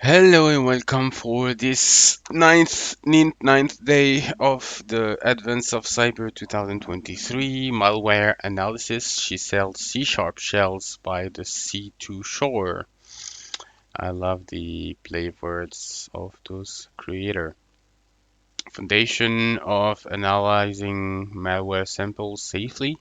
Hello and welcome for this ninth day of the Advance of Cyber 2023 malware analysis. She sells C-sharp shells by the sea to shore. I love the play words of those creator. Foundation of analyzing malware samples safely,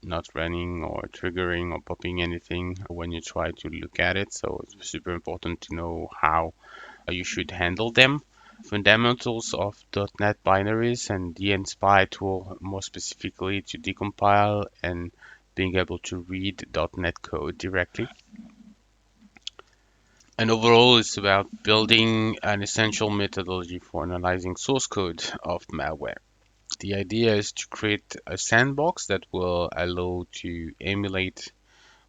not running or triggering or popping anything when you try to look at it. So it's super important to know how you should handle them. Fundamentals of .NET binaries and the NSpy tool more specifically to decompile and being able to read .NET code directly. And overall, it's about building an essential methodology for analyzing source code of malware. The idea is to create a sandbox that will allow to emulate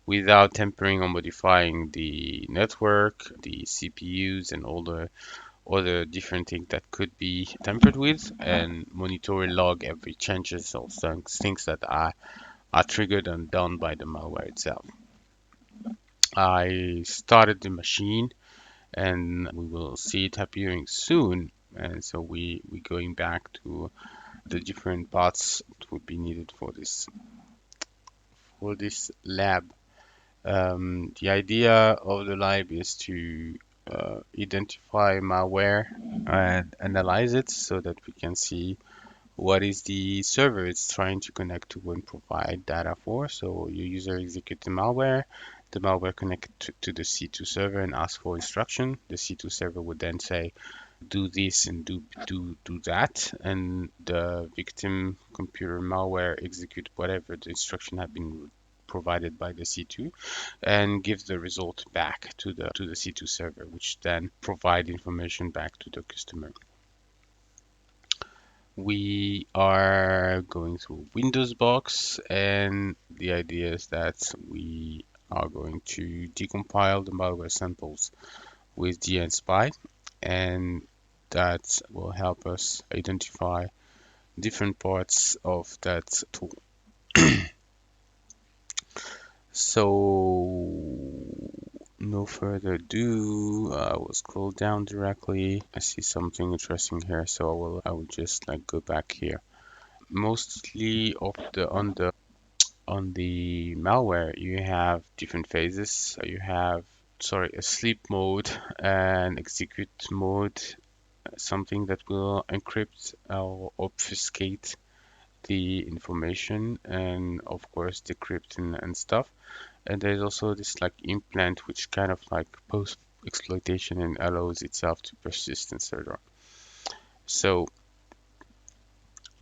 without tampering or modifying the network, the CPUs, and all the other different things that could be tampered with, and monitor and log every changes or things that are triggered and done by the malware itself. I started the machine and we will see it appearing soon. And so we going back to the different parts that would be needed for this lab. The idea of the lab is to identify malware and analyze it so that we can see what is the server it's trying to connect to and provide data for. So your user executes the malware connects to the C2 server and asks for instruction. The C2 server would then say, do this and do that, and the victim computer malware execute whatever the instruction have been provided by the C2 and gives the result back to the C2 server, which then provide information back to the customer. We are going through Windows box, and the idea is that we are going to decompile the malware samples with dnspy, and that will help us identify different parts of that tool. So no further ado, I will scroll down directly. I see something interesting here, so I will just like go back here. Mostly of the on the malware, you have different phases. You have, a sleep mode and execute mode, something that will encrypt or obfuscate the information and of course decrypt and stuff. And there's also this like implant which kind of like post exploitation and allows itself to persist, etc. So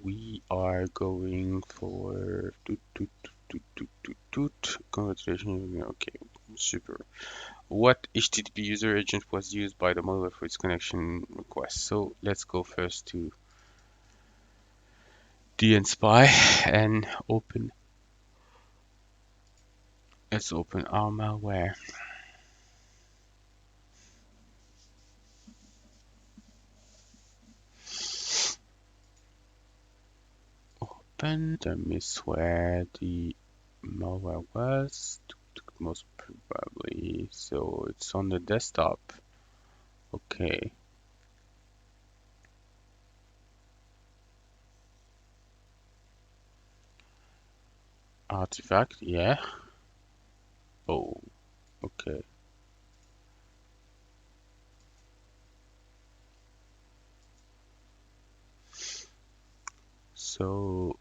we are going for congratulations. Okay, super. What HTTP user agent was used by the malware for its connection request? So let's go first to dnspy and let's open our malware. Open. Let me where the malware was. Most probably. So it's on the desktop. Okay. Artifact. Yeah. Oh. Okay. So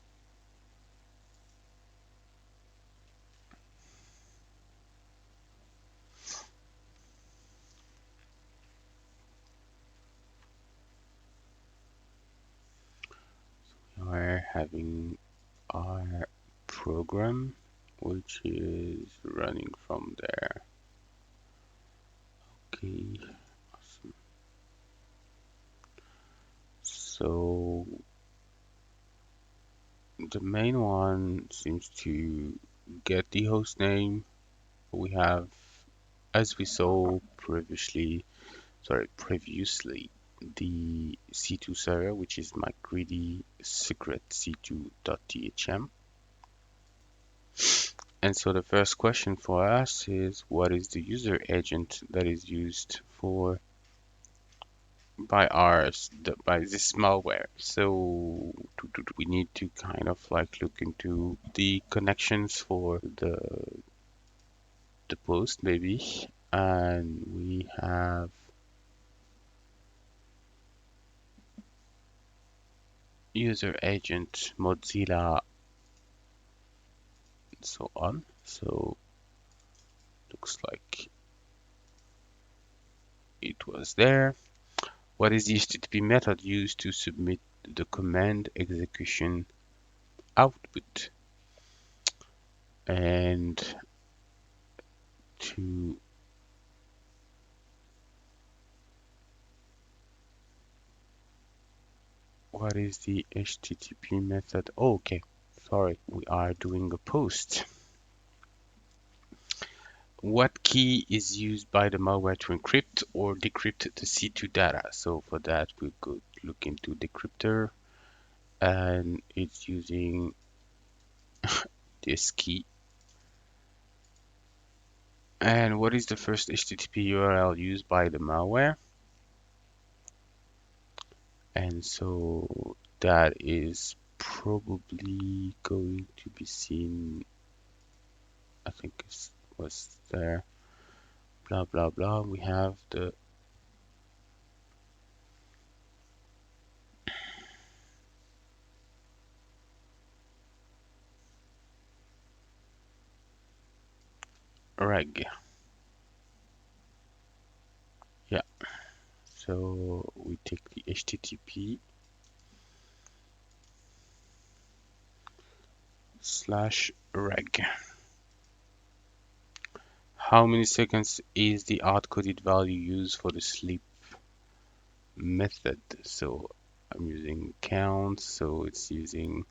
we're having our program which is running from there. Okay. Awesome. So the main one seems to get the host name. We have, as we saw previously, the C2 server, which is my greedy secret c2.thm. And so the first question for us is, what is the user agent that is used for by this malware. So we need to kind of like look into the connections for the post maybe, and we have user agent Mozilla and so on. So looks like it was there. What is the HTTP method used to submit the command execution output? And to what is the HTTP method? Oh, okay, sorry, we are doing a post. What key is used by the malware to encrypt or decrypt the C2 data? So for that, we could look into decryptor, and it's using this key. And what is the first HTTP URL used by the malware? And so that is probably going to be seen, I think it was there, blah, blah, blah. We have the reg. Yeah, so we take the HTTP /reg. How many seconds is the hard-coded value used for the sleep method? So I'm using count, so it's using,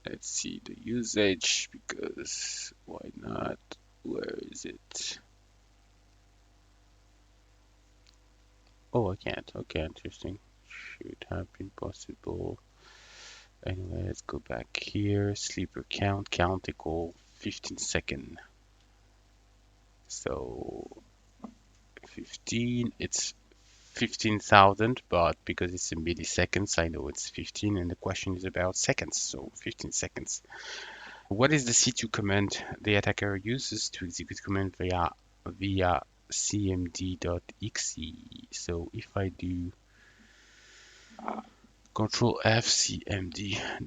let's see the usage, because why not? Where is it? Oh, I can't. Okay, interesting. Should have been possible. Anyway, let's go back here. Sleeper count equal 15 second. So 15, it's 15,000, but because it's in milliseconds, I know it's 15, and the question is about seconds, so 15 seconds. What is the C2 command the attacker uses to execute command via cmd.exe? So if I do Control F cmd.exe,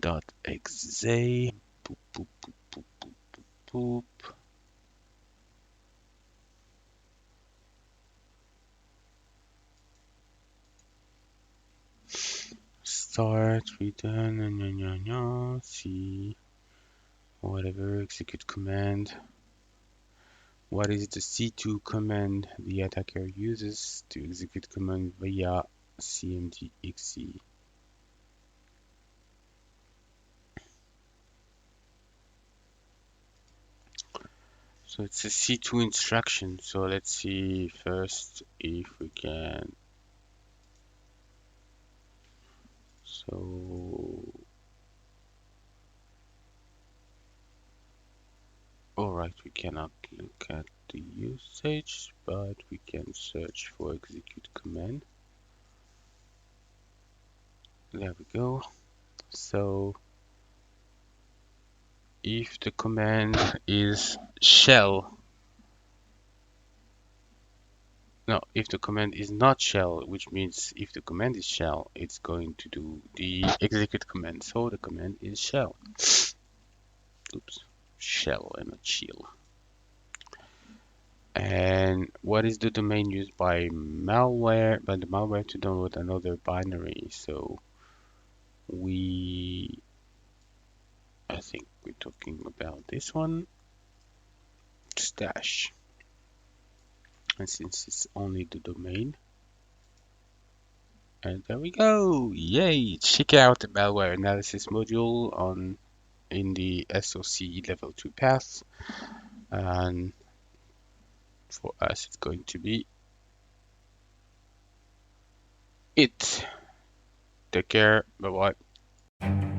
boop, boop, boop, boop, boop, boop. Start, return, C, whatever, execute command. What is the C2 command the attacker uses to execute command via cmd.exe? So it's a C2 instruction. So let's see first if we can. So, alright, we cannot look at the usage, but we can search for execute command. There we go. So if the command is shell, no, if the command is not shell, which means if the command is shell, it's going to do the execute command. So the command is shell. Oops, shell and not shell. And what is the domain used by the malware to download another binary? So I think we're talking about this one, stash. And since it's only the domain, and there we go. Yay! Check out the malware analysis module in the SOC level 2 path. And for us, it's going to be it. Take care. Bye bye.